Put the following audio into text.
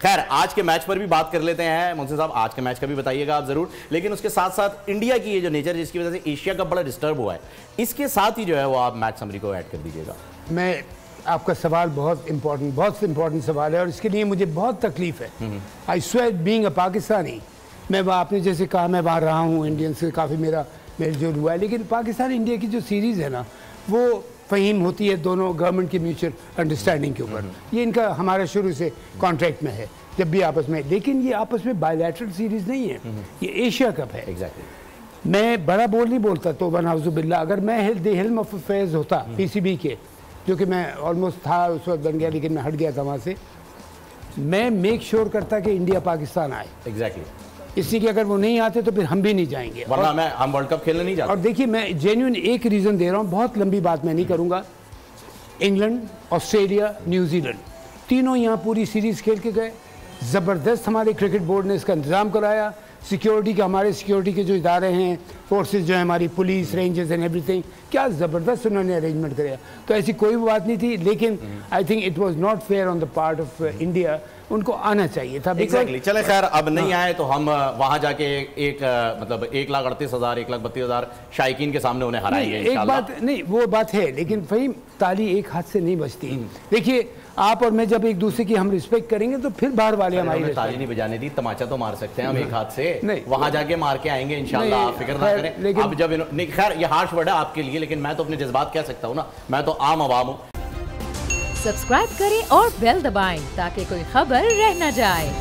خیر آج کے میچ پر بھی بات کر لیتے ہیں محسن صاحب، آج کے میچ کا بھی بتائیے گا آپ ضرور، لیکن اس کے ساتھ ساتھ انڈیا کی یہ جو نیچر جس کی وجہ سے ایشیا کپ بڑا ڈسٹرب ہوا ہے، اس کے ساتھ ہی جو ہے وہ آپ میچ سمری کو ایڈ کر دیجیے گا۔ میں آپ کا سوال بہت امپورٹنٹ سوال ہے اور اس کے لیے مجھے بہت تکلیف ہے۔ I swear being a Pakistani, میں آپ نے جیسے کہا میں وہاں رہا ہوں، انڈین سے کافی میرا میل جول ہوا ہے، لیکن پاکستان انڈیا کی جو سیریز ہے نا وہ فہیم ہوتی ہے دونوں گورنمنٹ کی میوچل انڈرسٹینڈنگ کے اوپر۔ یہ ان کا ہمارا شروع سے کانٹریکٹ میں ہے جب بھی آپس میں، لیکن یہ آپس میں بائی لیٹرل سیریز نہیں ہے، یہ ایشیا کپ ہے۔ میں بڑا بول نہیں بولتا تو نعوذ باللہ، اگر میں ہیلم آف افیئرز ہوتا پی سی بی کے، جو کہ میں آلموسٹ تھا اس وقت بن گیا لیکن میں ہٹ گیا تھا وہاں سے، میں میک شور کرتا کہ انڈیا پاکستان آئے، اس لیے کہ اگر وہ نہیں آتے تو پھر ہم بھی نہیں جائیں گے، ورنہ ہم ورلڈ کپ کھیلنے نہیں جاتے۔ اور دیکھیے میں جینوئن ایک ریزن دے رہا ہوں، بہت لمبی بات میں نہیں کروں گا۔ انگلینڈ، آسٹریلیا، نیوزی لینڈ تینوں یہاں پوری سیریز کھیل کے گئے، زبردست ہمارے کرکٹ بورڈ نے اس کا انتظام کرایا، سیکیورٹی کا ہمارے سیکیورٹی کے جو ادارے ہیں، فورسز جو ہیں ہماری police, rangers and every thing, کیا زبردست انہوں نے ارینجمنٹ کرایا، تو ایسی کوئی بات نہیں تھی، لیکن I think it was not fair on the part of India, ان کو آنا چاہیے تھا۔ چلے خیر اب نہیں آئے تو ہم وہاں جا کے ایک مطلب 1,38,000 1,32,000 شائقین کے سامنے انہیں ہرائیں گے ایک بات نہیں، وہ بات ہے، لیکن فہیم تالی ایک ہاتھ سے نہیں بجتی۔ دیکھیے آپ اور میں جب ایک دوسرے کی ہم رسپیکٹ کریں گے تو پھر باہر والے ہماری تالی نہیں بجانے دی، تماچا تو مار سکتے ہیں ہم ایک ہاتھ سے، وہاں جا کے مار کے آئیں گے انشاءاللہ، آپ فکر نہ کریں۔ اب جب خیر یہ ہارش ورڈ ہے آپ کے لیے، لیکن میں تو اپنے جذبات کہہ سکتا ہوں نا، میں تو عام عوام ہوں۔ سبسکرائب کریں اور بیل دبائیں تاکہ کوئی خبر رہ نہ جائے۔